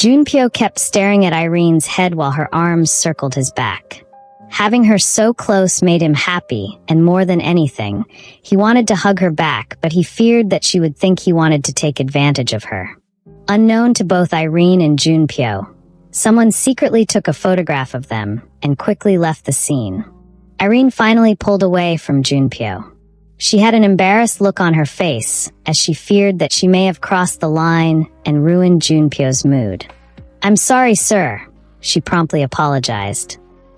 Junpyo kept staring at Irene's head while her arms circled his back. Having her so close made him happy, and more than anything, he wanted to hug her back, but he feared that she would think he wanted to take advantage of her. Unknown to both Irene and Junpyo, someone secretly took a photograph of them and quickly left the scene. Irene finally pulled away from Junpyo. She had an embarrassed look on her face, as she feared that she may have crossed the line and ruined Junpyo's mood. "I'm sorry, sir," she promptly apologized.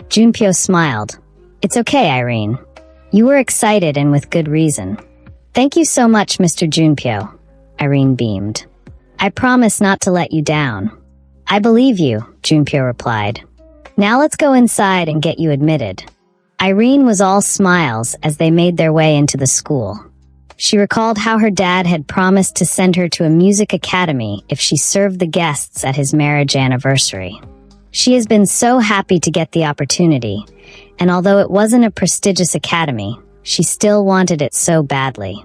Junpyo smiled. "It's okay, Irene. You were excited and with good reason." "Thank you so much, Mr. Junpyo," Irene beamed. "I promise not to let you down." "I believe you," Junpyo replied. "Now let's go inside and get you admitted." Irene was all smiles as they made their way into the school. She recalled how her dad had promised to send her to a music academy if she served the guests at his marriage anniversary. She has been so happy to get the opportunity, and although it wasn't a prestigious academy, she still wanted it so badly.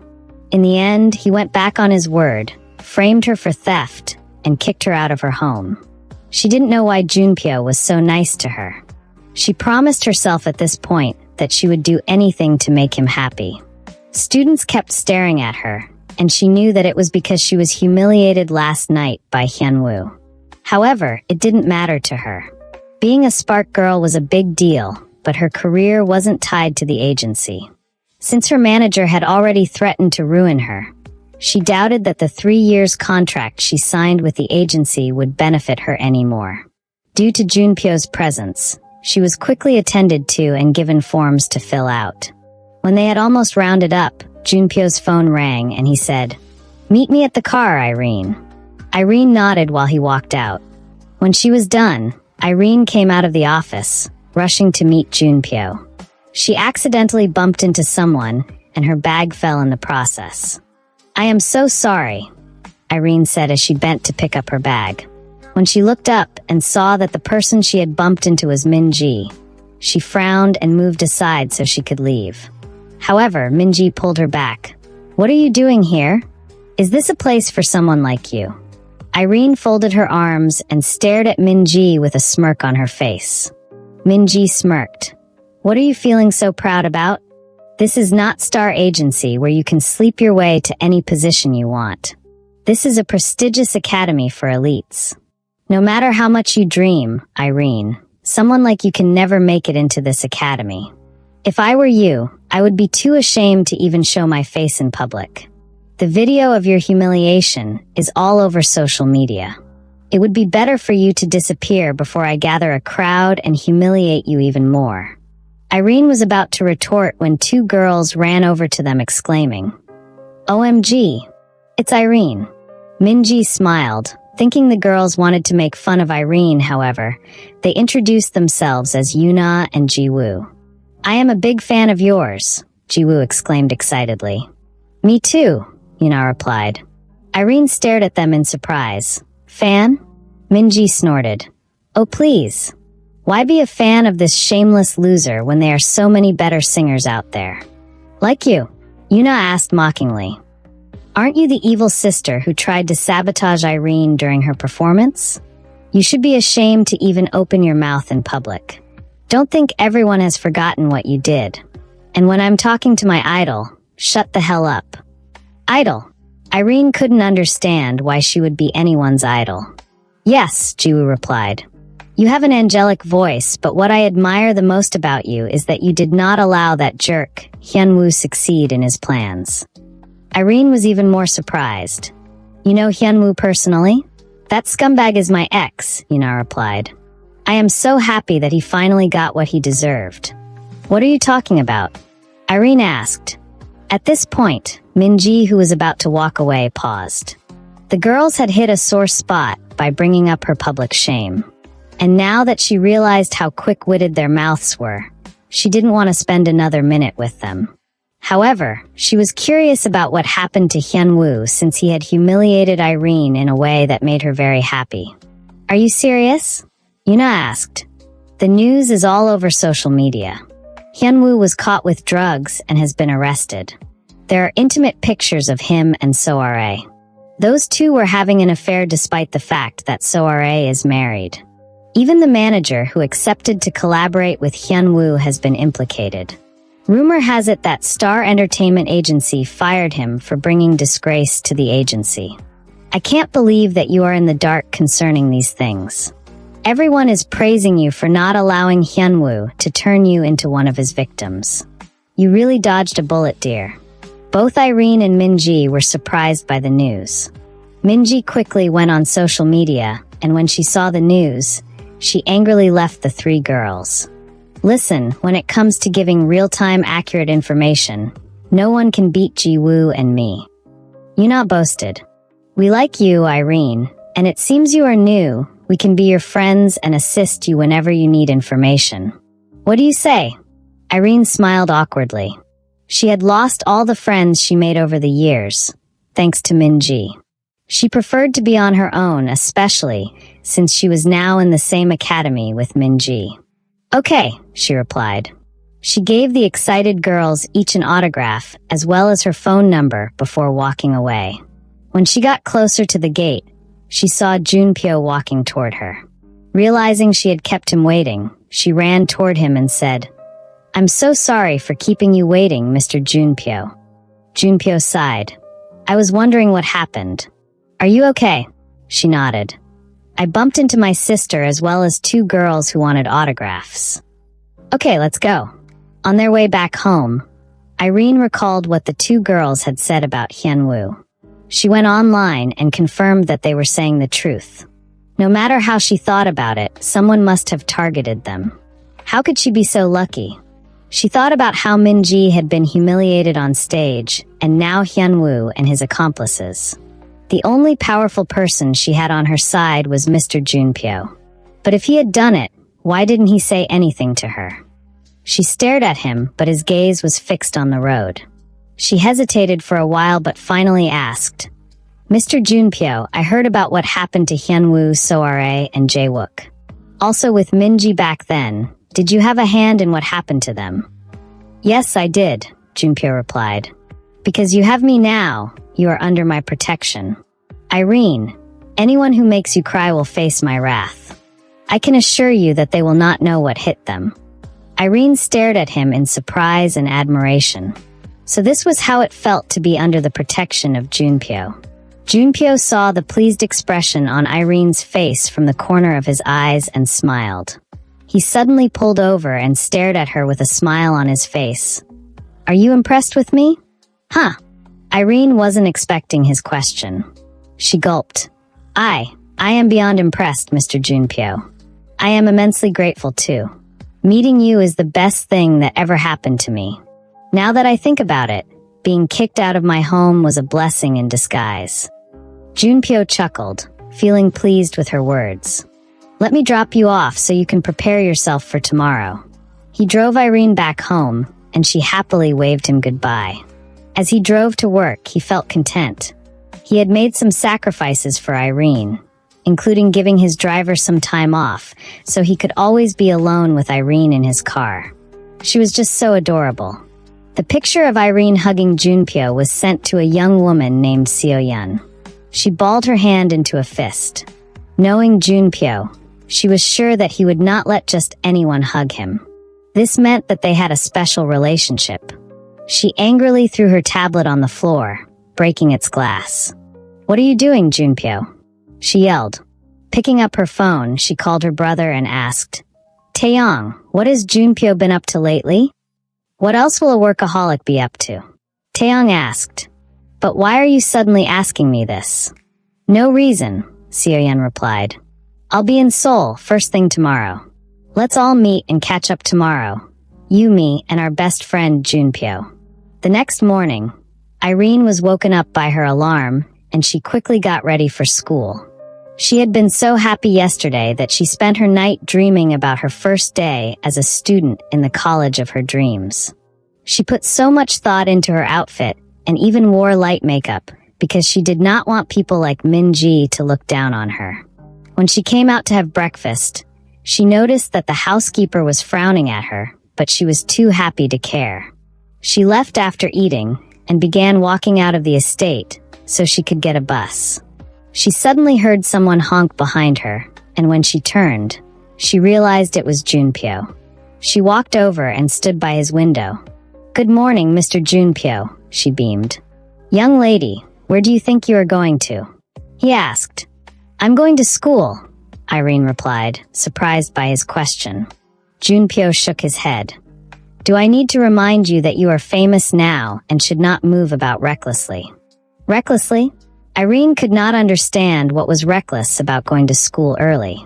In the end, he went back on his word, framed her for theft, and kicked her out of her home. She didn't know why Junpyo was so nice to her. She promised herself at this point that she would do anything to make him happy. Students kept staring at her, and she knew that it was because she was humiliated last night by Hyunwoo. However, it didn't matter to her. Being a Spark girl was a big deal, but her career wasn't tied to the agency. Since her manager had already threatened to ruin her, she doubted that the 3 years contract she signed with the agency would benefit her anymore. Due to Junpyo's presence, she was quickly attended to and given forms to fill out. When they had almost rounded up, Junpyo's phone rang and he said, "Meet me at the car, Irene." Irene nodded while he walked out. When she was done, Irene came out of the office, rushing to meet Junpyo. She accidentally bumped into someone, and her bag fell in the process. "I am so sorry," Irene said as she bent to pick up her bag. When she looked up and saw that the person she had bumped into was Minji, she frowned and moved aside so she could leave. However, Minji pulled her back. "What are you doing here? Is this a place for someone like you?" Irene folded her arms and stared at Minji with a smirk on her face. Minji smirked. "What are you feeling so proud about? This is not Star Agency where you can sleep your way to any position you want. This is a prestigious academy for elites. No matter how much you dream, Irene, someone like you can never make it into this academy. If I were you, I would be too ashamed to even show my face in public. The video of your humiliation is all over social media. It would be better for you to disappear before I gather a crowd and humiliate you even more." Irene was about to retort when 2 girls ran over to them exclaiming, "OMG, it's Irene." Minji smiled. Thinking the girls wanted to make fun of Irene, however, they introduced themselves as Yuna and Jiwoo. "I am a big fan of yours," Jiwoo exclaimed excitedly. "Me too," Yuna replied. Irene stared at them in surprise. "Fan?" Minji snorted. "Oh please. Why be a fan of this shameless loser when there are so many better singers out there?" "Like you?" Yuna asked mockingly. "Aren't you the evil sister who tried to sabotage Irene during her performance? You should be ashamed to even open your mouth in public. Don't think everyone has forgotten what you did. And when I'm talking to my idol, shut the hell up." "Idol?" Irene couldn't understand why she would be anyone's idol. "Yes," Jiwoo replied. "You have an angelic voice, but what I admire the most about you is that you did not allow that jerk, Hyunwoo, succeed in his plans." Irene was even more surprised. "You know Hyunwoo personally?" "That scumbag is my ex," Yuna replied. "I am so happy that he finally got what he deserved." "What are you talking about?" Irene asked. At this point, Minji, who was about to walk away, paused. The girls had hit a sore spot by bringing up her public shame. And now that she realized how quick-witted their mouths were, she didn't want to spend another minute with them. However, she was curious about what happened to Hyunwoo since he had humiliated Irene in a way that made her very happy. "Are you serious?" Yuna asked. "The news is all over social media. Hyunwoo was caught with drugs and has been arrested. There are intimate pictures of him and Soare. Those two were having an affair despite the fact that Soare is married. Even the manager who accepted to collaborate with Hyunwoo has been implicated. Rumor has it that Star Entertainment Agency fired him for bringing disgrace to the agency. I can't believe that you are in the dark concerning these things. Everyone is praising you for not allowing Hyunwoo to turn you into one of his victims. You really dodged a bullet, dear. Both Irene and Minji were surprised by the news. Minji quickly went on social media, and when she saw the news, she angrily left the three girls. Listen, when it comes to giving real-time accurate information, no one can beat Ji-woo and me. You not boasted. We like you, Irene, and it seems you are new. We can be your friends and assist you whenever you need information. What do you say? Irene smiled awkwardly. She had lost all the friends she made over the years, thanks to Minji. She preferred to be on her own, especially since she was now in the same academy with Minji. Okay, she replied. She gave the excited girls each an autograph as well as her phone number before walking away. When she got closer to the gate, she saw Junpyo walking toward her. Realizing she had kept him waiting, she ran toward him and said, "I'm so sorry for keeping you waiting, Mr. Junpyo." Junpyo sighed. "I was wondering what happened. Are you okay?" She nodded. "I bumped into my sister as well as two girls who wanted autographs." "Okay, let's go." On their way back home, Irene recalled what the two girls had said about Hyunwoo. She went online and confirmed that they were saying the truth. No matter how she thought about it, someone must have targeted them. How could she be so lucky? She thought about how Minji had been humiliated on stage, and now Hyunwoo and his accomplices. The only powerful person she had on her side was Mr. Junpyo. But if he had done it, why didn't he say anything to her? She stared at him, but his gaze was fixed on the road. She hesitated for a while but finally asked, "Mr. Junpyo, I heard about what happened to Hyunwoo, Soare, and Jaewook. Also with Minji back then, did you have a hand in what happened to them?" "Yes, I did," Junpyo replied. "Because you have me now, you are under my protection. Irene, anyone who makes you cry will face my wrath. I can assure you that they will not know what hit them." Irene stared at him in surprise and admiration. So this was how it felt to be under the protection of Junpyo. Junpyo saw the pleased expression on Irene's face from the corner of his eyes and smiled. He suddenly pulled over and stared at her with a smile on his face. "Are you impressed with me?" "Huh." Irene wasn't expecting his question. She gulped. I am beyond impressed, Mr. Junpyo. I am immensely grateful too. Meeting you is the best thing that ever happened to me. Now that I think about it, being kicked out of my home was a blessing in disguise. Junpyo chuckled, feeling pleased with her words. "Let me drop you off so you can prepare yourself for tomorrow." He drove Irene back home, and she happily waved him goodbye. As he drove to work, he felt content. He had made some sacrifices for Irene, including giving his driver some time off, so he could always be alone with Irene in his car. She was just so adorable. The picture of Irene hugging Junpyo was sent to a young woman named Seo-yeon. She balled her hand into a fist. Knowing Junpyo, she was sure that he would not let just anyone hug him. This meant that they had a special relationship. She angrily threw her tablet on the floor, breaking its glass. "What are you doing, Junpyo?" she yelled. Picking up her phone, she called her brother and asked, "Taeyong, what has Junpyo been up to lately? What else will a workaholic be up to?" Taeyong asked. "But why are you suddenly asking me this?" "No reason," Seo-yeon replied. "I'll be in Seoul first thing tomorrow. Let's all meet and catch up tomorrow. You, me, and our best friend Junpyo." The next morning, Irene was woken up by her alarm, and she quickly got ready for school. She had been so happy yesterday that she spent her night dreaming about her first day as a student in the college of her dreams. She put so much thought into her outfit and even wore light makeup because she did not want people like Minji to look down on her. When she came out to have breakfast, she noticed that the housekeeper was frowning at her, but she was too happy to care. She left after eating and began walking out of the estate, so she could get a bus. She suddenly heard someone honk behind her, and when she turned, she realized it was Junpyo. She walked over and stood by his window. "Good morning, Mr. Junpyo," she beamed. "Young lady, where do you think you are going to?" he asked. "I'm going to school," Irene replied, surprised by his question. Junpyo shook his head. "Do I need to remind you that you are famous now and should not move about recklessly?" Recklessly? Irene could not understand what was reckless about going to school early.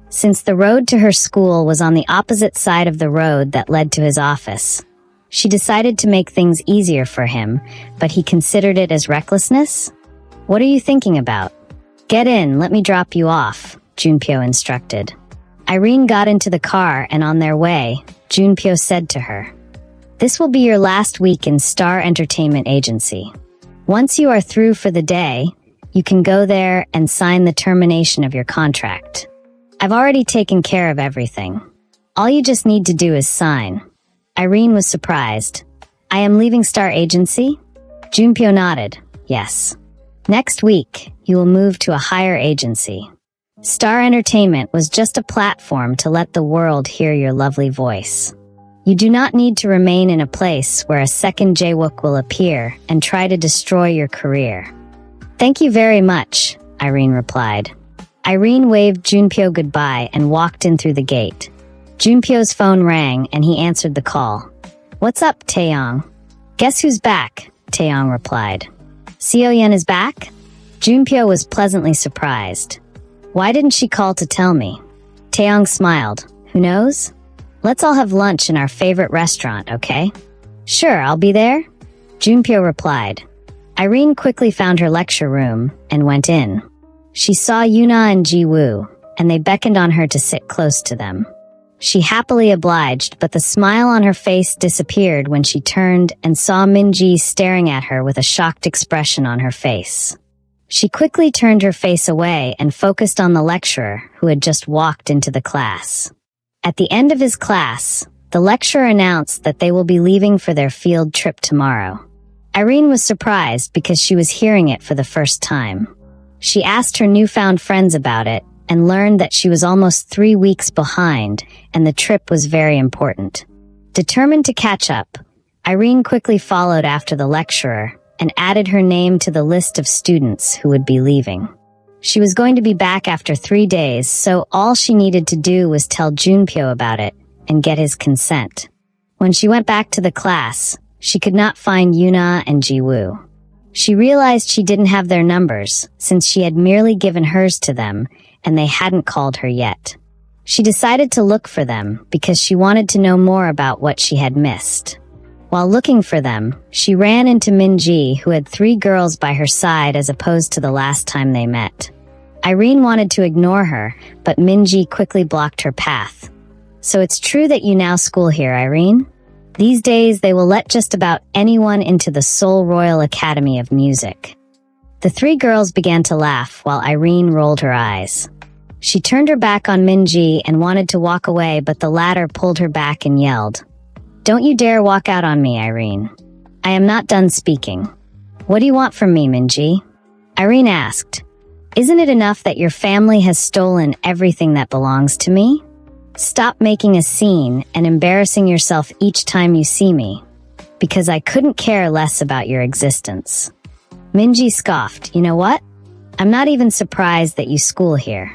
Since the road to her school was on the opposite side of the road that led to his office, she decided to make things easier for him, but he considered it as recklessness? "What are you thinking about?" "Get in, let me drop you off," Junpyo instructed. Irene got into the car, and on their way, Junpyo said to her, "This will be your last week in Star Entertainment Agency. Once you are through for the day, you can go there and sign the termination of your contract. I've already taken care of everything. All you just need to do is sign." Irene was surprised. "I am leaving Star Agency?" Junpyo nodded. "Yes. Next week, you will move to a higher agency. Star Entertainment was just a platform to let the world hear your lovely voice. You do not need to remain in a place where a second Jaewook will appear and try to destroy your career." "Thank you very much," Irene replied. Irene waved Junpyo goodbye and walked in through the gate. Junpyo's phone rang and he answered the call. "What's up, Taeyong?" "Guess who's back?" Taeyong replied. "Seo-yeon is back?" Junpyo was pleasantly surprised. "Why didn't she call to tell me?" Taeyong smiled. "Who knows? Let's all have lunch in our favorite restaurant, okay?" "Sure, I'll be there," Junpyo replied. Irene quickly found her lecture room and went in. She saw Yuna and Ji-woo, and they beckoned on her to sit close to them. She happily obliged, but the smile on her face disappeared when she turned and saw Min-ji staring at her with a shocked expression on her face. She quickly turned her face away and focused on the lecturer who had just walked into the class. At the end of his class, the lecturer announced that they will be leaving for their field trip tomorrow. Irene was surprised because she was hearing it for the first time. She asked her newfound friends about it and learned that she was almost 3 weeks behind and the trip was very important. Determined to catch up, Irene quickly followed after the lecturer and added her name to the list of students who would be leaving. She was going to be back after 3 days, so all she needed to do was tell Junpyo about it and get his consent. When she went back to the class, she could not find Yuna and Ji-woo. She realized she didn't have their numbers since she had merely given hers to them and they hadn't called her yet. She decided to look for them because she wanted to know more about what she had missed. While looking for them, she ran into Min-ji, who had 3 girls by her side as opposed to the last time they met. Irene wanted to ignore her, but Min-ji quickly blocked her path. "So it's true that you now school here, Irene? These days they will let just about anyone into the Seoul Royal Academy of Music." The 3 girls began to laugh while Irene rolled her eyes. She turned her back on Min-ji and wanted to walk away, but the latter pulled her back and yelled, "Don't you dare walk out on me, Irene. I am not done speaking." "What do you want from me, Min-ji?" Irene asked. "Isn't it enough that your family has stolen everything that belongs to me? Stop making a scene and embarrassing yourself each time you see me, because I couldn't care less about your existence." Min-ji scoffed. "You know what? I'm not even surprised that you school here.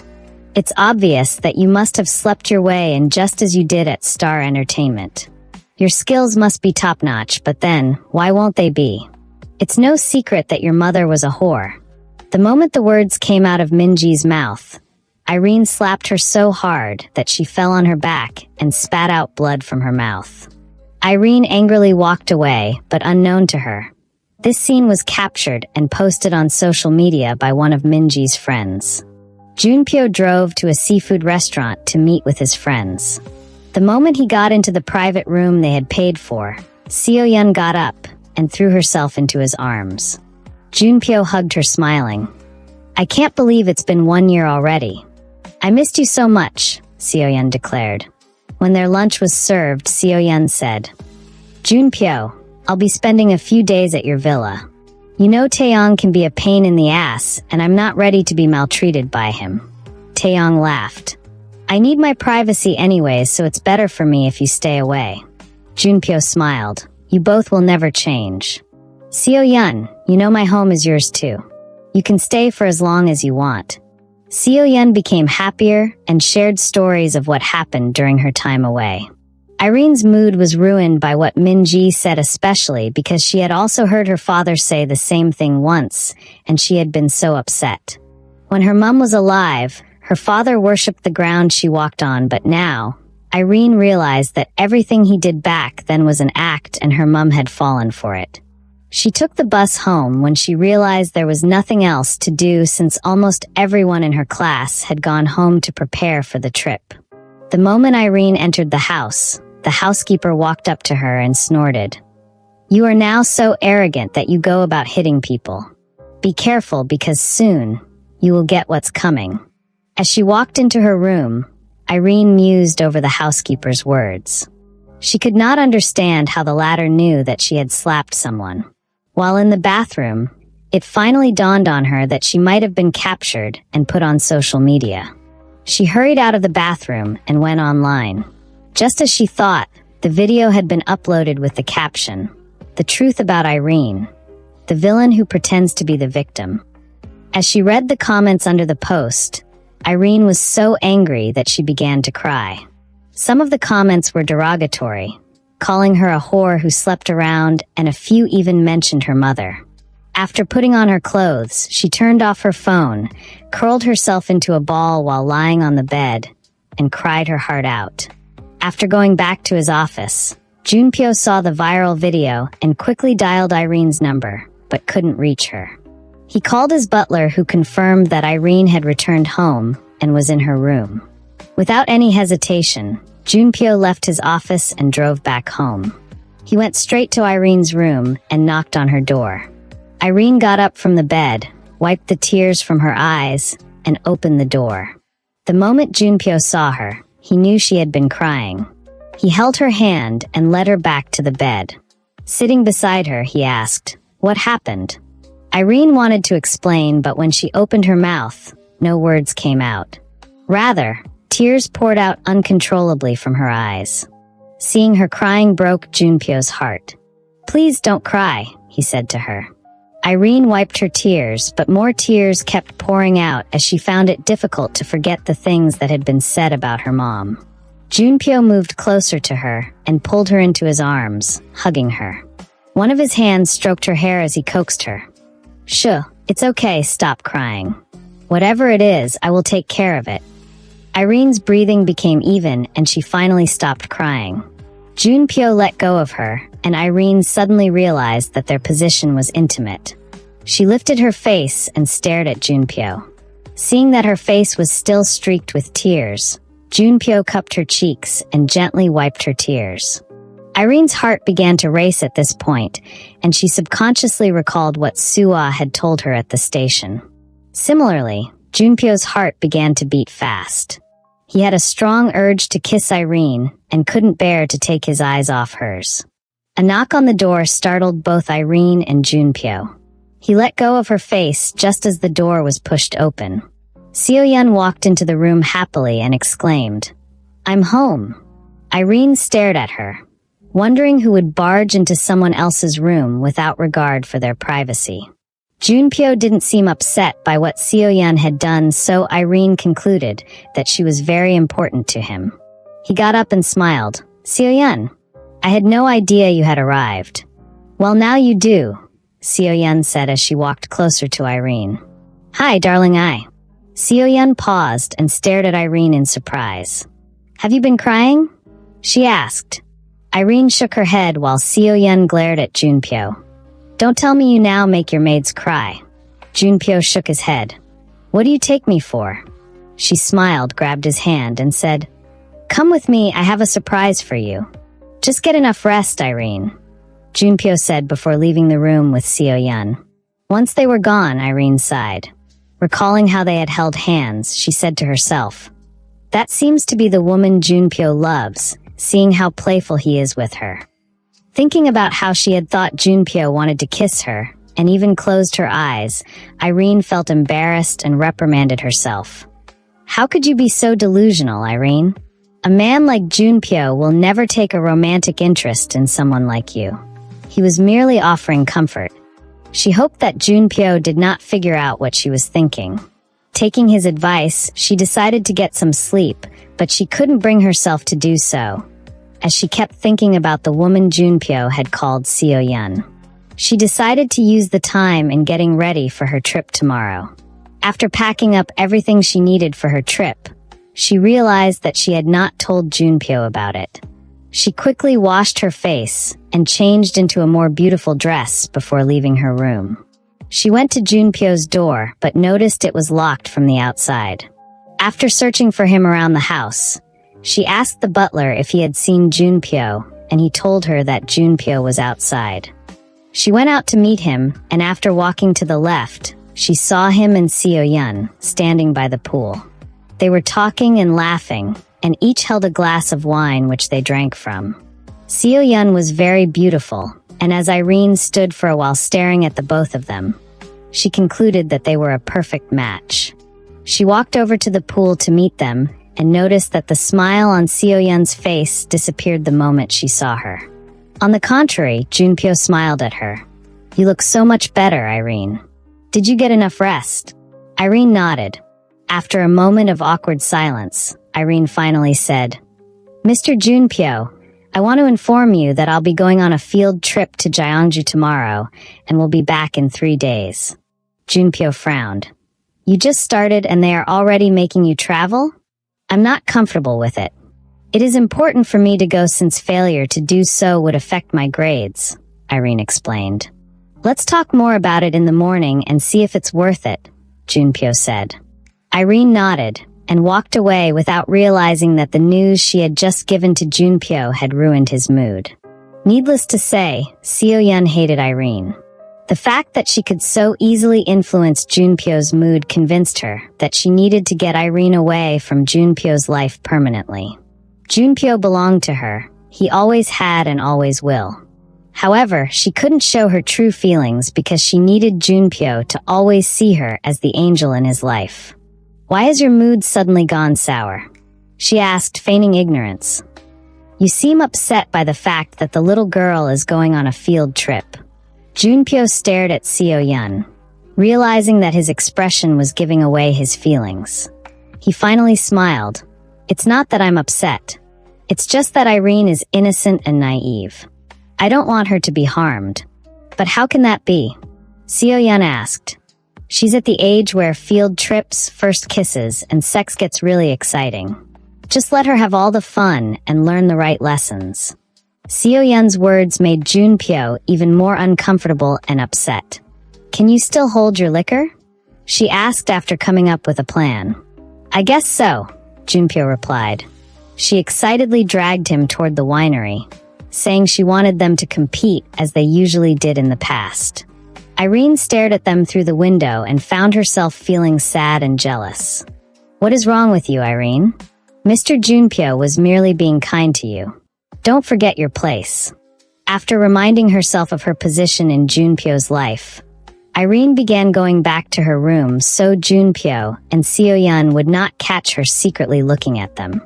It's obvious that you must have slept your way in just as you did at Star Entertainment. Your skills must be top-notch, but then, why won't they be? It's no secret that your mother was a whore." The moment the words came out of Min-ji's mouth, Irene slapped her so hard that she fell on her back and spat out blood from her mouth. Irene angrily walked away, but unknown to her, this scene was captured and posted on social media by one of Min-ji's friends. Junpyo drove to a seafood restaurant to meet with his friends. The moment he got into the private room they had paid for, Seo-yeon got up and threw herself into his arms. Junpyo hugged her, smiling. "I can't believe it's been 1 year already. I missed you so much," Seo-yeon declared. When their lunch was served, Seo-yeon said, "Junpyo, I'll be spending a few days at your villa. You know Taeyong can be a pain in the ass, and I'm not ready to be maltreated by him. Taeyong laughed. I need my privacy anyways, so it's better for me if you stay away. Junpyo smiled. You both will never change. Seo-yeon, you know my home is yours too. You can stay for as long as you want. Seo-yeon became happier and shared stories of what happened during her time away. Irene's mood was ruined by what Min-ji said, especially because she had also heard her father say the same thing once, and she had been so upset. When her mum was alive, her father worshipped the ground she walked on, but now, Irene realized that everything he did back then was an act and her mum had fallen for it. She took the bus home when she realized there was nothing else to do since almost everyone in her class had gone home to prepare for the trip. The moment Irene entered the house, the housekeeper walked up to her and snorted. You are now so arrogant that you go about hitting people. Be careful because soon you will get what's coming. As she walked into her room, Irene mused over the housekeeper's words. She could not understand how the latter knew that she had slapped someone. While in the bathroom, it finally dawned on her that she might have been captured and put on social media. She hurried out of the bathroom and went online. Just as she thought, the video had been uploaded with the caption, "The truth about Irene, the villain who pretends to be the victim." As she read the comments under the post, Irene was so angry that she began to cry. Some of the comments were derogatory, calling her a whore who slept around, and a few even mentioned her mother. After putting on her clothes, she turned off her phone, curled herself into a ball while lying on the bed, and cried her heart out. After going back to his office, Junpyo saw the viral video and quickly dialed Irene's number, but couldn't reach her. He called his butler, who confirmed that Irene had returned home and was in her room. Without any hesitation, Junpyo left his office and drove back home. He went straight to Irene's room and knocked on her door. Irene got up from the bed, wiped the tears from her eyes, and opened the door. The moment Junpyo saw her, he knew she had been crying. He held her hand and led her back to the bed. Sitting beside her, he asked, "What happened?" Irene wanted to explain, but when she opened her mouth, no words came out. Rather, tears poured out uncontrollably from her eyes. Seeing her crying broke Junpyo's heart. "Please don't cry," he said to her. Irene wiped her tears, but more tears kept pouring out as she found it difficult to forget the things that had been said about her mom. Junpyo moved closer to her and pulled her into his arms, hugging her. One of his hands stroked her hair as he coaxed her. "Shh, it's okay, stop crying. Whatever it is, I will take care of it." Irene's breathing became even and she finally stopped crying. Junpyo let go of her, and Irene suddenly realized that their position was intimate. She lifted her face and stared at Junpyo. Seeing that her face was still streaked with tears, Junpyo cupped her cheeks and gently wiped her tears. Irene's heart began to race at this point, and she subconsciously recalled what Suah had told her at the station. Similarly, Junpyo's heart began to beat fast. He had a strong urge to kiss Irene and couldn't bear to take his eyes off hers. A knock on the door startled both Irene and Junpyo. He let go of her face just as the door was pushed open. Seo-yeon walked into the room happily and exclaimed, "I'm home." Irene stared at her, wondering who would barge into someone else's room without regard for their privacy. Junpyo didn't seem upset by what Seo-yeon had done, so Irene concluded that she was very important to him. He got up and smiled. "Seo-yeon, I had no idea you had arrived." "Well, now you do," Seo-yeon said as she walked closer to Irene. "Hi, darling eye." Seo-yeon paused and stared at Irene in surprise. "Have you been crying?" she asked. Irene shook her head while Seo-yeon glared at Junpyo. "Don't tell me you now make your maids cry." Junpyo shook his head. "What do you take me for?" She smiled, grabbed his hand, and said, "Come with me, I have a surprise for you." "Just get enough rest, Irene," Junpyo said before leaving the room with Seo-yeon. Once they were gone, Irene sighed. Recalling how they had held hands, she said to herself, "That seems to be the woman Junpyo loves, seeing how playful he is with her." Thinking about how she had thought Junpyo wanted to kiss her, and even closed her eyes, Irene felt embarrassed and reprimanded herself. How could you be so delusional, Irene? A man like Junpyo will never take a romantic interest in someone like you. He was merely offering comfort. She hoped that Junpyo did not figure out what she was thinking. Taking his advice, she decided to get some sleep, but she couldn't bring herself to do so, as she kept thinking about the woman Junpyo had called Seo-yeon. She decided to use the time in getting ready for her trip tomorrow. After packing up everything she needed for her trip, she realized that she had not told Junpyo about it. She quickly washed her face and changed into a more beautiful dress before leaving her room. She went to Junpyo's door but noticed it was locked from the outside. After searching for him around the house, she asked the butler if he had seen Junpyo, and he told her that Junpyo was outside. She went out to meet him, and after walking to the left, she saw him and Seo-yeon standing by the pool. They were talking and laughing, and each held a glass of wine which they drank from. Seo-yeon was very beautiful, and as Irene stood for a while staring at the both of them, she concluded that they were a perfect match. She walked over to the pool to meet them and noticed that the smile on Seo-yeon's face disappeared the moment she saw her. On the contrary, Junpyo smiled at her. "You look so much better, Irene. Did you get enough rest?" Irene nodded. After a moment of awkward silence, Irene finally said, "Mr. Junpyo, I want to inform you that I'll be going on a field trip to Gyeongju tomorrow and will be back in 3 days." Junpyo frowned. "You just started and they are already making you travel? I'm not comfortable with it. It is important for me to go since failure to do so would affect my grades," Irene explained. "Let's talk more about it in the morning and see if it's worth it," Junpyo said. Irene nodded and walked away without realizing that the news she had just given to Junpyo had ruined his mood. Needless to say, Seo-yeon hated Irene. The fact that she could so easily influence Junpyo's mood convinced her that she needed to get Irene away from Junpyo's life permanently. Junpyo belonged to her. He always had and always will. However, she couldn't show her true feelings because she needed Junpyo to always see her as the angel in his life. "Why has your mood suddenly gone sour?" she asked, feigning ignorance. "You seem upset by the fact that the little girl is going on a field trip." Junpyo stared at Seo-yeon, realizing that his expression was giving away his feelings. He finally smiled. "It's not that I'm upset. It's just that Irene is innocent and naive. I don't want her to be harmed." "But how can that be?" Seo-yeon asked. "She's at the age where field trips, first kisses, and sex gets really exciting. Just let her have all the fun and learn the right lessons." Seo-yeon's words made Junpyo even more uncomfortable and upset. "Can you still hold your liquor?" she asked after coming up with a plan. "I guess so," Junpyo replied. She excitedly dragged him toward the winery, saying she wanted them to compete as they usually did in the past. Irene stared at them through the window and found herself feeling sad and jealous. "What is wrong with you, Irene? Mr. Junpyo was merely being kind to you. Don't forget your place." After reminding herself of her position in Junpyo's life, Irene began going back to her room so Junpyo and Seo-yeon would not catch her secretly looking at them.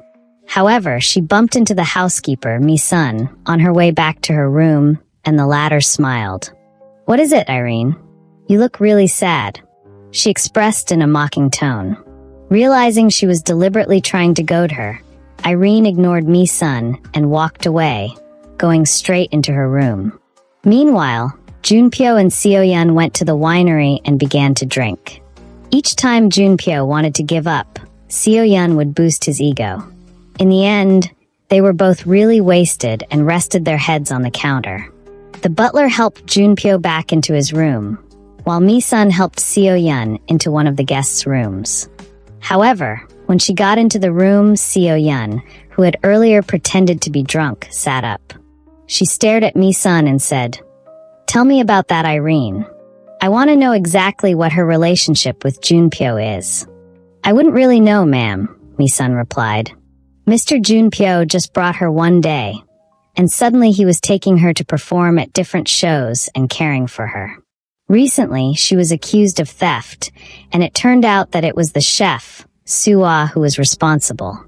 However, she bumped into the housekeeper, Mi-sun, on her way back to her room, and the latter smiled. "What is it, Irene? You look really sad," she expressed in a mocking tone. Realizing she was deliberately trying to goad her, Irene ignored Mi-sun and walked away, going straight into her room. Meanwhile, Junpyo and Seo-yeon went to the winery and began to drink. Each time Junpyo wanted to give up, Seo-yeon would boost his ego. In the end, they were both really wasted and rested their heads on the counter. The butler helped Junpyo back into his room, while Mi-sun helped Seo-yeon into one of the guests' rooms. However, when she got into the room, Seo-yeon, who had earlier pretended to be drunk, sat up. She stared at Mi-sun and said, "Tell me about that Irene. I want to know exactly what her relationship with Junpyo is." "I wouldn't really know, ma'am," Mi-sun replied. "Mr. Junpyo just brought her one day, and suddenly he was taking her to perform at different shows and caring for her. Recently, she was accused of theft, and it turned out that it was the chef, Suah, who was responsible.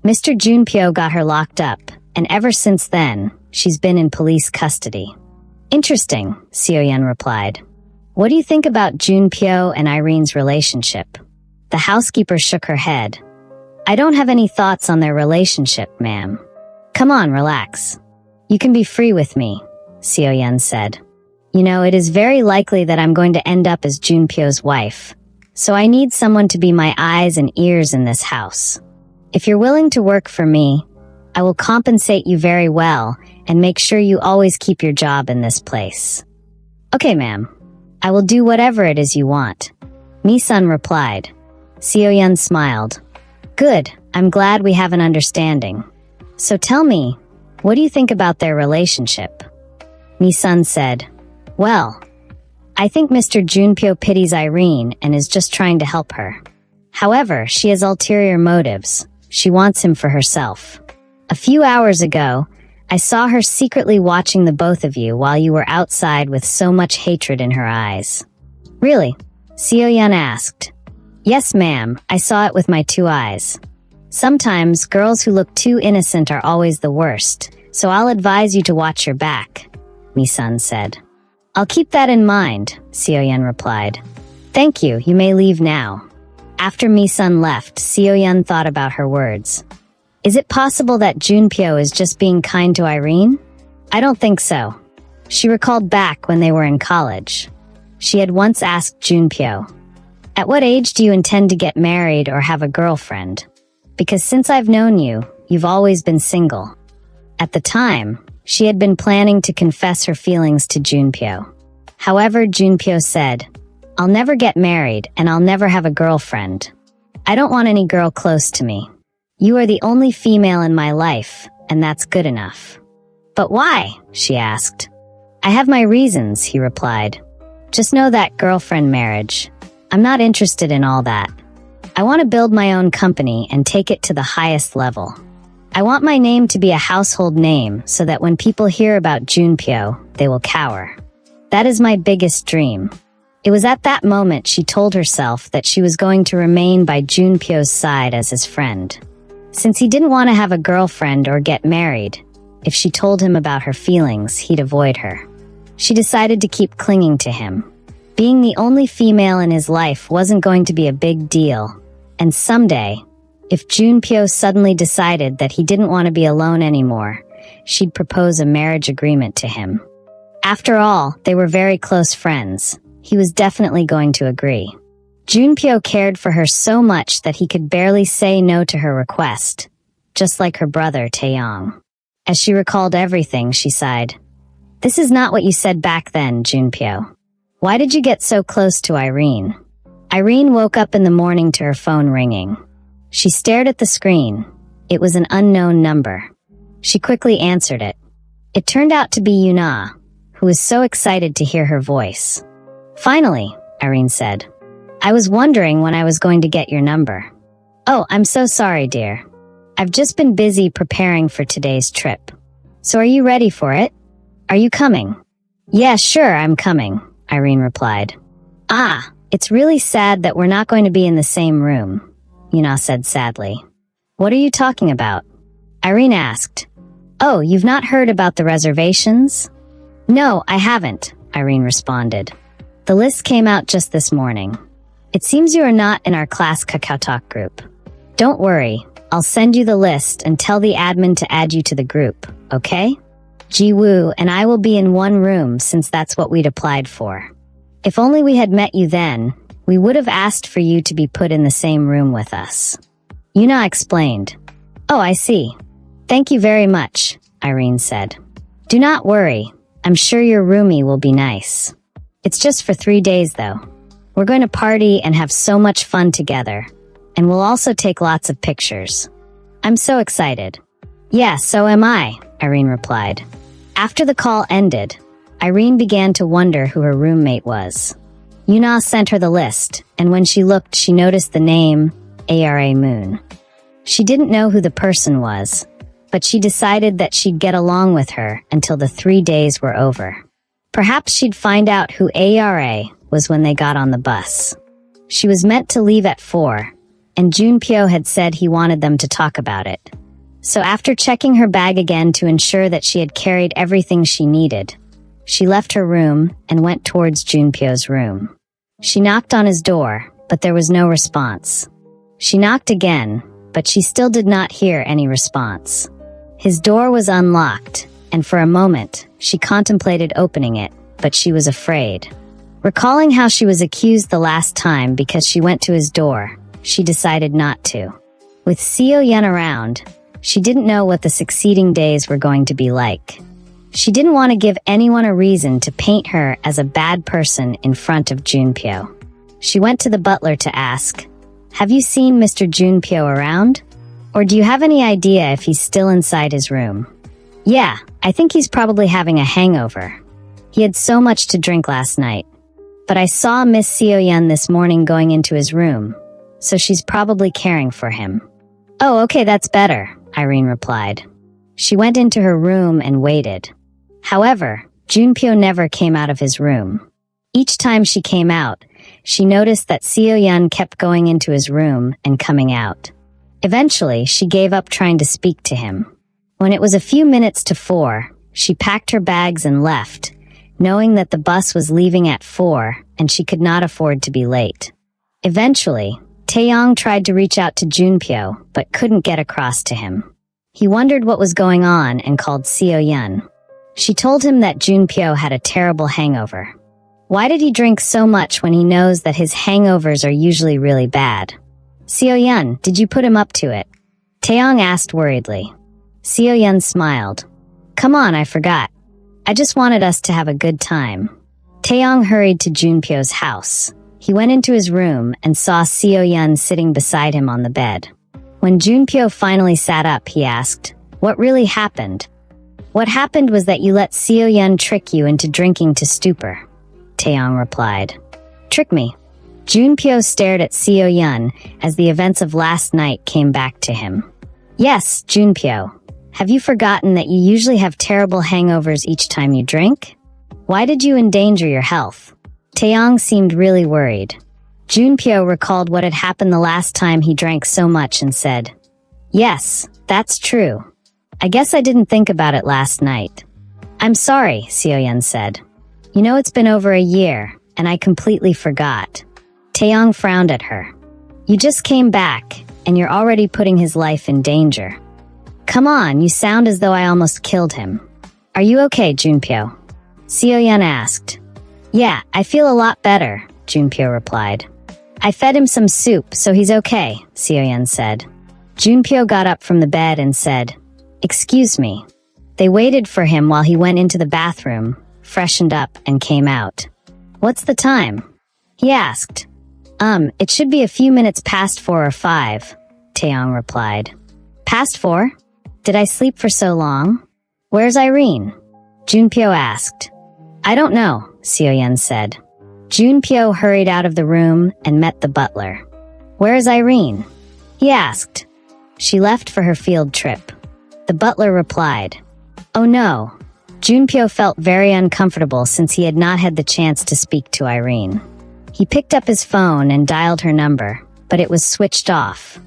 Mr. Junpyo got her locked up, and ever since then, she's been in police custody. Interesting, Seoyeon replied. What do you think about Junpyo and Irene's relationship? The housekeeper shook her head. I don't have any thoughts on their relationship, ma'am. Come on, relax. You can be free with me, Seoyeon said. You know, it is very likely that I'm going to end up as Junpyo's wife, so I need someone to be my eyes and ears in this house. If you're willing to work for me, I will compensate you very well and make sure you always keep your job in this place. Okay, ma'am. I will do whatever it is you want. Mi-sun replied. Seoyeon smiled. Good, I'm glad we have an understanding. So tell me, what do you think about their relationship? Mi-sun said, Well, I think Mr. Junpyo pities Irene and is just trying to help her. However, she has ulterior motives. She wants him for herself. A few hours ago, I saw her secretly watching the both of you while you were outside with so much hatred in her eyes. Really? Seoyeon asked. Yes, ma'am, I saw it with my 2 eyes. Sometimes, girls who look too innocent are always the worst, so I'll advise you to watch your back, Mi-sun said. I'll keep that in mind, Seoyeon replied. Thank you, you may leave now. After Mi-sun left, Seoyeon thought about her words. Is it possible that Junpyo is just being kind to Irene? I don't think so. She recalled back when they were in college. She had once asked Junpyo, At what age do you intend to get married or have a girlfriend? Because since I've known you, you've always been single. At the time, she had been planning to confess her feelings to Junpyo. However, Junpyo said, I'll never get married and I'll never have a girlfriend. I don't want any girl close to me. You are the only female in my life, and that's good enough. But why? She asked. I have my reasons, he replied. Just know that girlfriend marriage. I'm not interested in all that. I want to build my own company and take it to the highest level. I want my name to be a household name so that when people hear about Junpyo, they will cower. That is my biggest dream. It was at that moment she told herself that she was going to remain by Junpyo's side as his friend. Since he didn't want to have a girlfriend or get married, if she told him about her feelings, he'd avoid her. She decided to keep clinging to him. Being the only female in his life wasn't going to be a big deal, and someday, if Junpyo suddenly decided that he didn't want to be alone anymore, she'd propose a marriage agreement to him. After all, they were very close friends. He was definitely going to agree. Junpyo cared for her so much that he could barely say no to her request, just like her brother Taeyong. As she recalled everything, she sighed. This is not what you said back then, Junpyo. Why did you get so close to Irene? Irene woke up in the morning to her phone ringing. She stared at the screen. It was an unknown number. She quickly answered it. It turned out to be Yuna, who was so excited to hear her voice. Finally, Irene said. I was wondering when I was going to get your number. Oh, I'm so sorry, dear. I've just been busy preparing for today's trip. So are you ready for it? Are you coming? Yeah, sure, I'm coming, Irene replied. Ah, it's really sad that we're not going to be in the same room, Yuna said sadly. What are you talking about? Irene asked. Oh, you've not heard about the reservations? No, I haven't, Irene responded. The list came out just this morning. It seems you are not in our class KakaoTalk group. Don't worry, I'll send you the list and tell the admin to add you to the group, okay? Ji-woo and I will be in one room since that's what we'd applied for. If only we had met you then, we would have asked for you to be put in the same room with us. Yuna explained. Oh, I see. Thank you very much, Irene said. Do not worry, I'm sure your roomie will be nice. It's just for 3 days though. We're going to party and have so much fun together, and we'll also take lots of pictures. I'm so excited. Yeah, so am I, Irene replied. After the call ended, Irene began to wonder who her roommate was. Yuna sent her the list, and when she looked, she noticed the name, Ara Moon. She didn't know who the person was, but she decided that she'd get along with her until the 3 days were over. Perhaps she'd find out who Ara was when they got on the bus. She was meant to leave at 4, and Junpyo had said he wanted them to talk about it. So after checking her bag again to ensure that she had carried everything she needed, she left her room and went towards Junpyo's room. She knocked on his door, but there was no response. She knocked again, but she still did not hear any response. His door was unlocked, and for a moment, she contemplated opening it, but she was afraid. Recalling how she was accused the last time because she went to his door, she decided not to. With Seo-yeon around, she didn't know what the succeeding days were going to be like. She didn't want to give anyone a reason to paint her as a bad person in front of Junpyo. She went to the butler to ask, "Have you seen Mr. Junpyo around? Or do you have any idea if he's still inside his room?" "Yeah, I think he's probably having a hangover. He had so much to drink last night. But I saw Miss Seo-yeon this morning going into his room, so she's probably caring for him." "Oh, okay, that's better," Irene replied. She went into her room and waited. However, Junpyo never came out of his room. Each time she came out, she noticed that Seo-yeon kept going into his room and coming out. Eventually, she gave up trying to speak to him. When it was a few minutes to 4, she packed her bags and left, knowing that the bus was leaving at 4 and she could not afford to be late. Eventually, Taeyong tried to reach out to Junpyo but couldn't get across to him. He wondered what was going on and called Seo-yeon. She told him that Junpyo had a terrible hangover. Why did he drink so much when he knows that his hangovers are usually really bad? "Seo-yeon, did you put him up to it?" Taeyong asked worriedly. Seo-yeon smiled. "Come on, I forgot. I just wanted us to have a good time." Taeyong hurried to Junpyo's house. He went into his room and saw Seo-yeon sitting beside him on the bed. When Junpyo finally sat up, he asked, "What really happened?" "What happened was that you let Seo-yeon trick you into drinking to stupor," Taeyong replied. "Trick me?" Junpyo stared at Seo-yeon as the events of last night came back to him. "Yes, Junpyo. Have you forgotten that you usually have terrible hangovers each time you drink? Why did you endanger your health?" Taeyong seemed really worried. Junpyo recalled what had happened the last time he drank so much and said, "Yes, that's true. I guess I didn't think about it last night." "I'm sorry," Seo-yeon said. "You know it's been over a year, and I completely forgot." Taeyong frowned at her. "You just came back, and you're already putting his life in danger. Come on, you sound as though I almost killed him. Are you okay, Junpyo?" Seo-yeon asked. "Yeah, I feel a lot better," Junpyo replied. "I fed him some soup, so he's okay," Seo-yeon said. Junpyo got up from the bed and said, "Excuse me." They waited for him while he went into the bathroom, freshened up, and came out. "What's the time?" he asked. It should be a few minutes past 4 or 5, Taeyong replied. "Past 4? Did I sleep for so long? Where's Irene?" Junpyo asked. "I don't know," Seo-yeon said. Junpyo hurried out of the room and met the butler. "Where is Irene?" he asked. "She left for her field trip." The butler replied. "Oh no." Junpyo felt very uncomfortable since he had not had the chance to speak to Irene. He picked up his phone and dialed her number, but it was switched off.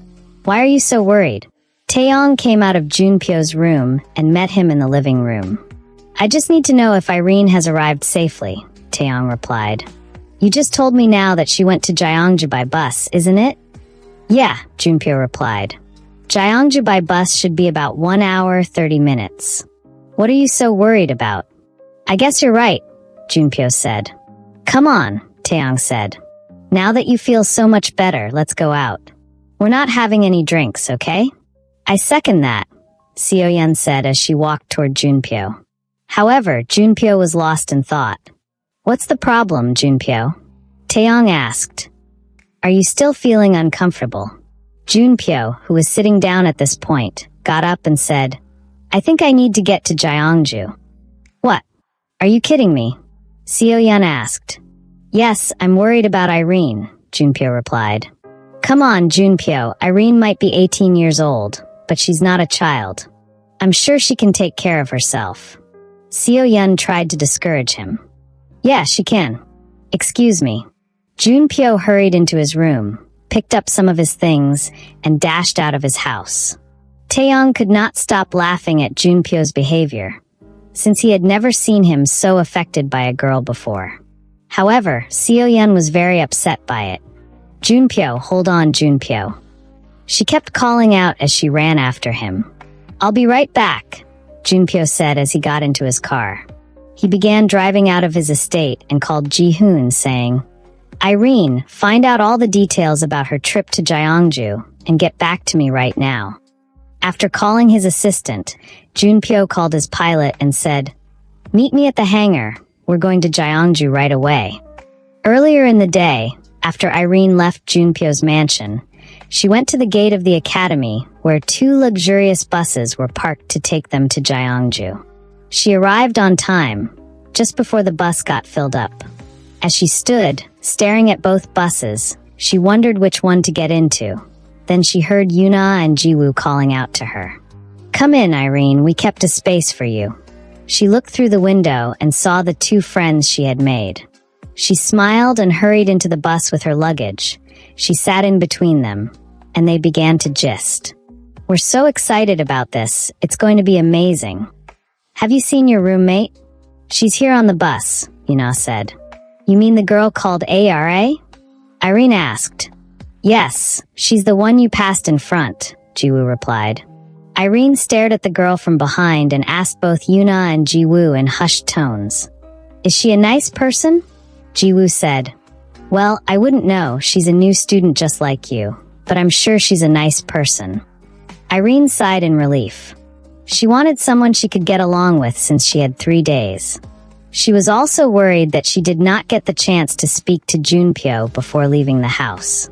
"Why are you so worried?" Taeyong came out of Junpyo's room and met him in the living room. "I just need to know if Irene has arrived safely," Taeyong replied. "You just told me now that she went to Gyeongju by bus, isn't it?" "Yeah," Junpyo replied. "Gyeongju by bus should be about 1 hour, 30 minutes. What are you so worried about?" "I guess you're right," Junpyo said. "Come on," Taeyong said. "Now that you feel so much better, let's go out. We're not having any drinks, okay?" "I second that," Seo-yeon said as she walked toward Junpyo. However, Junpyo was lost in thought. "What's the problem, Junpyo?" Taeyong asked. "Are you still feeling uncomfortable?" Junpyo, who was sitting down at this point, got up and said, "I think I need to get to Gyeongju." "What? Are you kidding me?" Seo-yeon asked. "Yes, I'm worried about Irene," Junpyo replied. "Come on, Junpyo, Irene might be 18 years old, but she's not a child. I'm sure she can take care of herself." Seo-yeon tried to discourage him. Yeah, she can. Excuse me. Junpyo hurried into his room, picked up some of his things, and dashed out of his house. Taeyong could not stop laughing at Junpyo's behavior, since he had never seen him so affected by a girl before. However, Seo-yeon was very upset by it. Junpyo, hold on, Junpyo. She kept calling out as she ran after him. I'll be right back, Junpyo said as he got into his car. He began driving out of his estate and called Ji-hoon, saying, Irene, find out all the details about her trip to Gyeongju and get back to me right now. After calling his assistant, Junpyo called his pilot and said, Meet me at the hangar. We're going to Gyeongju right away. Earlier in the day, after Irene left Junpyo's mansion, she went to the gate of the academy where 2 luxurious buses were parked to take them to Gyeongju. She arrived on time, just before the bus got filled up. As she stood, staring at both buses, she wondered which one to get into. Then she heard Yuna and Jiwoo calling out to her. Come in, Irene, we kept a space for you. She looked through the window and saw the 2 friends she had made. She smiled and hurried into the bus with her luggage. She sat in between them, and they began to gist. We're so excited about this, it's going to be amazing. Have you seen your roommate? She's here on the bus, Yuna said. You mean the girl called ARA? Irene asked. Yes, she's the one you passed in front, Jiwoo replied. Irene stared at the girl from behind and asked both Yuna and Jiwoo in hushed tones. Is she a nice person? Jiwoo said. Well, I wouldn't know, she's a new student just like you, but I'm sure she's a nice person. Irene sighed in relief. She wanted someone she could get along with since she had 3 days. She was also worried that she did not get the chance to speak to Junpyo before leaving the house.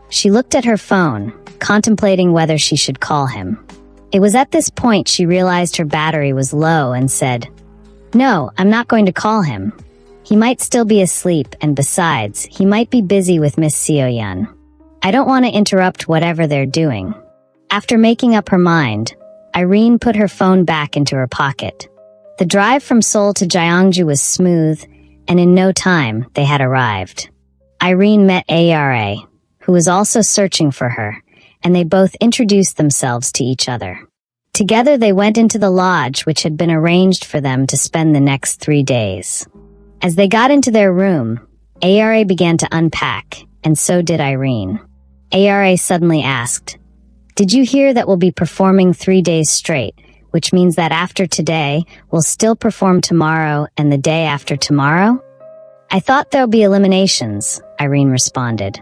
She looked at her phone, contemplating whether she should call him. It was at this point she realized her battery was low and said, No, I'm not going to call him. He might still be asleep, and besides, he might be busy with Miss Seo-yeon. I don't want to interrupt whatever they're doing. After making up her mind, Irene put her phone back into her pocket. The drive from Seoul to Gyeongju was smooth, and in no time, they had arrived. Irene met ARA, who was also searching for her, and they both introduced themselves to each other. Together they went into the lodge which had been arranged for them to spend the next 3 days. As they got into their room, ARA began to unpack, and so did Irene. ARA suddenly asked, Did you hear that we'll be performing 3 days straight, which means that after today, we'll still perform tomorrow and the day after tomorrow? I thought there'll be eliminations, Irene responded.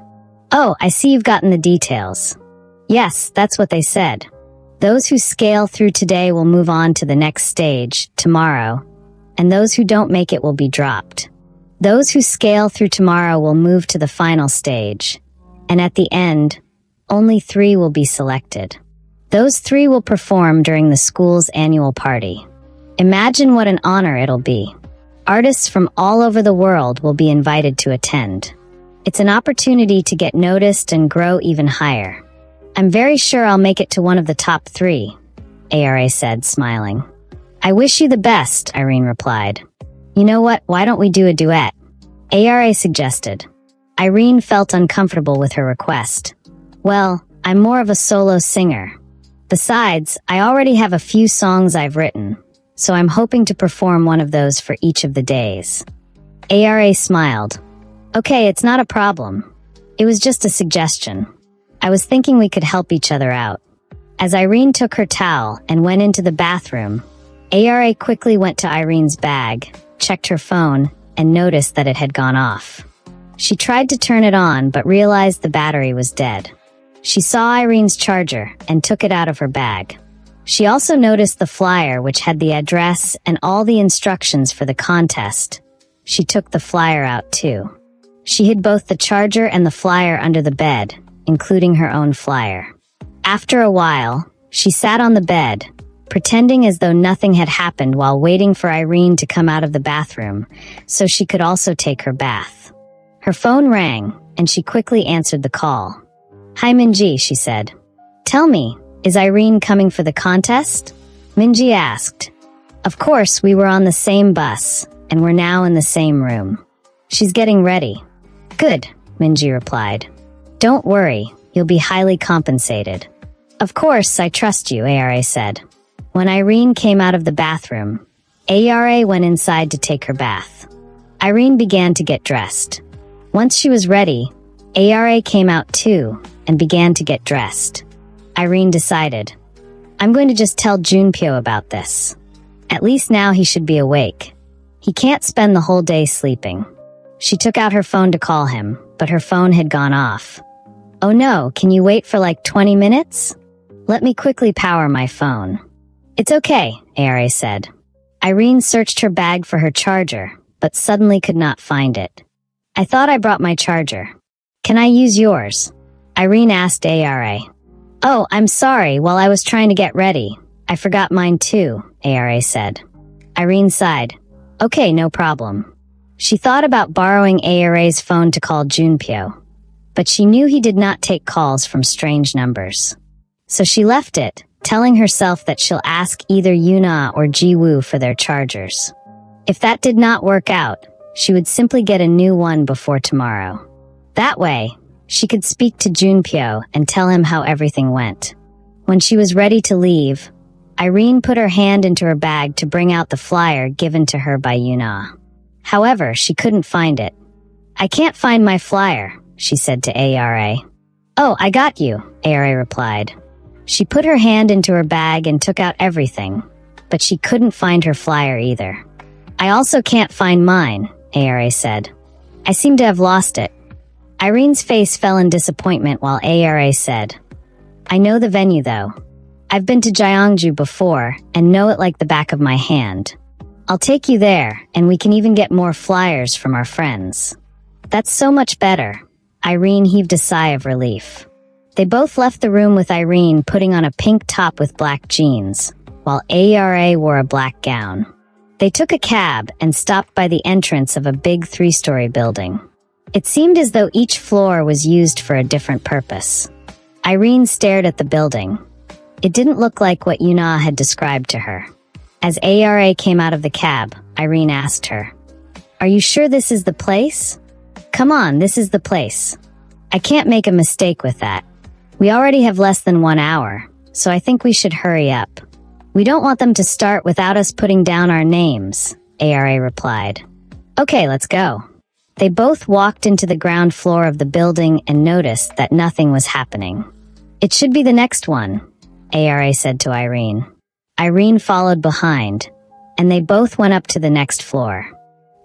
Oh, I see you've gotten the details. Yes, that's what they said. Those who scale through today will move on to the next stage, tomorrow, and those who don't make it will be dropped. Those who scale through tomorrow will move to the final stage, and at the end, only 3 will be selected. Those 3 will perform during the school's annual party. Imagine what an honor it'll be. Artists from all over the world will be invited to attend. It's an opportunity to get noticed and grow even higher. I'm very sure I'll make it to one of the top 3, ARA said, smiling. I wish you the best, Irene replied. You know what, why don't we do a duet? ARA suggested. Irene felt uncomfortable with her request. Well, I'm more of a solo singer. Besides, I already have a few songs I've written, so I'm hoping to perform one of those for each of the days. ARA smiled. Okay, it's not a problem. It was just a suggestion. I was thinking we could help each other out. As Irene took her towel and went into the bathroom, ARA quickly went to Irene's bag, checked her phone, and noticed that it had gone off. She tried to turn it on but realized the battery was dead. She saw Irene's charger and took it out of her bag. She also noticed the flyer which had the address and all the instructions for the contest. She took the flyer out too. She hid both the charger and the flyer under the bed, including her own flyer. After a while, she sat on the bed, pretending as though nothing had happened while waiting for Irene to come out of the bathroom so she could also take her bath. Her phone rang, and she quickly answered the call. Hi Minji, she said. Tell me, is Irene coming for the contest? Minji asked. Of course, we were on the same bus, and were now in the same room. She's getting ready. Good, Minji replied. Don't worry, you'll be highly compensated. Of course, I trust you, Ara said. When Irene came out of the bathroom, Ara went inside to take her bath. Irene began to get dressed. Once she was ready, Ara came out too and began to get dressed. Irene decided, I'm going to just tell Junpyo about this. At least now he should be awake. He can't spend the whole day sleeping. She took out her phone to call him, but her phone had gone off. Oh no, can you wait for like 20 minutes? Let me quickly power my phone. It's okay, Ara said. Irene searched her bag for her charger, but suddenly could not find it. I thought I brought my charger. Can I use yours? Irene asked Ara. Oh, I'm sorry, while I was trying to get ready. I forgot mine too, Ara said. Irene sighed. Okay, no problem. She thought about borrowing Ara's phone to call Junpyo, but she knew he did not take calls from strange numbers. So she left it, telling herself that she'll ask either Yuna or Jiwoo for their chargers. If that did not work out, she would simply get a new one before tomorrow. That way, she could speak to Junpyo and tell him how everything went. When she was ready to leave, Irene put her hand into her bag to bring out the flyer given to her by Yuna. However, she couldn't find it. I can't find my flyer, she said to Ara. Oh, I got you, Ara replied. She put her hand into her bag and took out everything, but she couldn't find her flyer either. I also can't find mine, Ara said. I seem to have lost it. Irene's face fell in disappointment while Ara said, I know the venue though. I've been to Gyeongju before and know it like the back of my hand. I'll take you there, and we can even get more flyers from our friends. That's so much better. Irene heaved a sigh of relief. They both left the room with Irene putting on a pink top with black jeans, while Ara wore a black gown. They took a cab and stopped by the entrance of a big 3-story building. It seemed as though each floor was used for a different purpose. Irene stared at the building. It didn't look like what Yuna had described to her. As Ara came out of the cab, Irene asked her, Are you sure this is the place? Come on, this is the place. I can't make a mistake with that. We already have less than 1 hour, so I think we should hurry up. We don't want them to start without us putting down our names, Ara replied. Okay, let's go. They both walked into the ground floor of the building and noticed that nothing was happening. It should be the next one, Ara said to Irene. Irene followed behind, and they both went up to the next floor.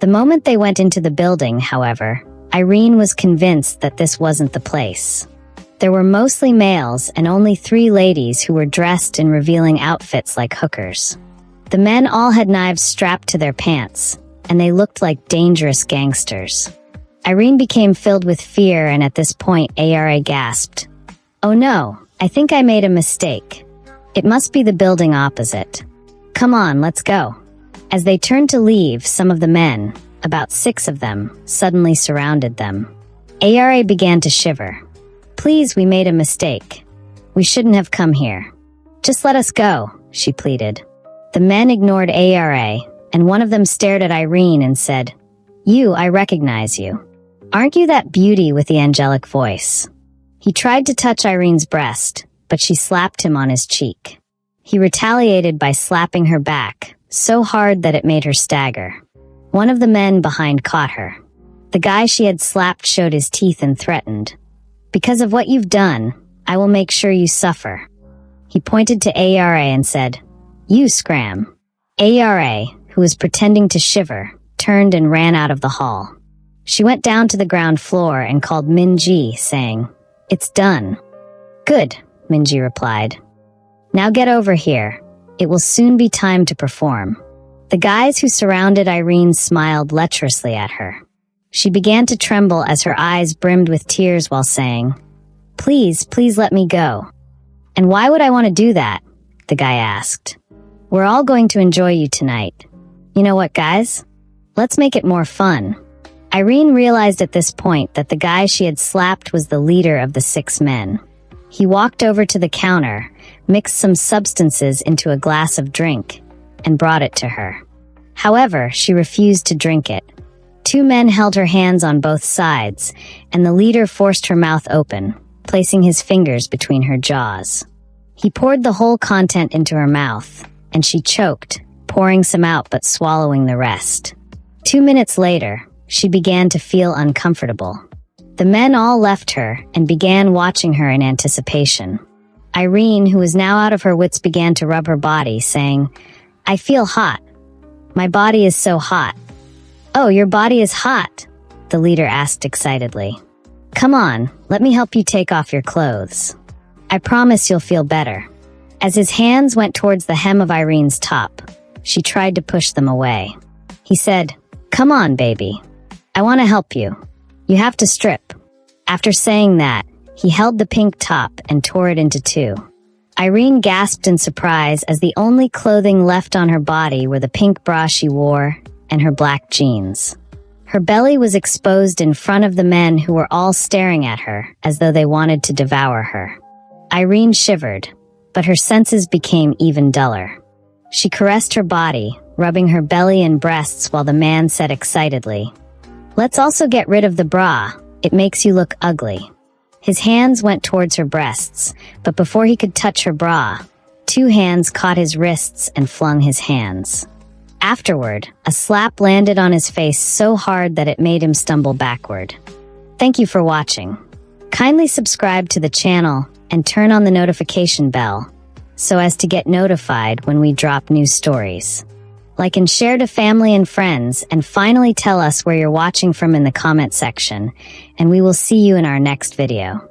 The moment they went into the building, however, Irene was convinced that this wasn't the place. There were mostly males and only 3 ladies who were dressed in revealing outfits like hookers. The men all had knives strapped to their pants, and they looked like dangerous gangsters. Irene became filled with fear, and at this point Ara gasped, Oh no, I think I made a mistake. It must be the building opposite. Come on, let's go. As they turned to leave, some of the men, about 6 of them, suddenly surrounded them. Ara began to shiver. Please, we made a mistake. We shouldn't have come here. Just let us go, she pleaded. The men ignored Ara, and one of them stared at Irene and said, You, I recognize you. Aren't you that beauty with the angelic voice? He tried to touch Irene's breast, but she slapped him on his cheek. He retaliated by slapping her back, so hard that it made her stagger. One of the men behind caught her. The guy she had slapped showed his teeth and threatened, Because of what you've done, I will make sure you suffer. He pointed to Ara and said, You scram. Ara, who was pretending to shiver, turned and ran out of the hall. She went down to the ground floor and called Minji, saying, It's done. Good, Minji replied. Now get over here. It will soon be time to perform. The guys who surrounded Irene smiled lecherously at her. She began to tremble as her eyes brimmed with tears while saying, Please, please let me go. And why would I want to do that? The guy asked. We're all going to enjoy you tonight. You know what, guys? Let's make it more fun. Irene realized at this point that the guy she had slapped was the leader of the 6 men. He walked over to the counter, mixed some substances into a glass of drink, and brought it to her. However, she refused to drink it. Two men held her hands on both sides, and the leader forced her mouth open, placing his fingers between her jaws. He poured the whole content into her mouth, and she choked, pouring some out but swallowing the rest. 2 minutes later, she began to feel uncomfortable. The men all left her and began watching her in anticipation. Irene, who was now out of her wits, began to rub her body, saying, "I feel hot. My body is so hot." "Oh, your body is hot?" the leader asked excitedly. "Come on, let me help you take off your clothes. I promise you'll feel better." As his hands went towards the hem of Irene's top, she tried to push them away. He said, "Come on, baby. I want to help you. You have to strip." After saying that, he held the pink top and tore it into two. Irene gasped in surprise as the only clothing left on her body were the pink bra she wore and her black jeans. Her belly was exposed in front of the men who were all staring at her as though they wanted to devour her. Irene shivered, but her senses became even duller. She caressed her body, rubbing her belly and breasts while the man said excitedly, "Let's also get rid of the bra. It makes you look ugly." His hands went towards her breasts, but before he could touch her bra, 2 hands caught his wrists and flung his hands. Afterward, a slap landed on his face so hard that it made him stumble backward. Thank you for watching. Kindly subscribe to the channel and turn on the notification bell so as to get notified when we drop new stories. Like and share to family and friends, and finally tell us where you're watching from in the comment section, and we will see you in our next video.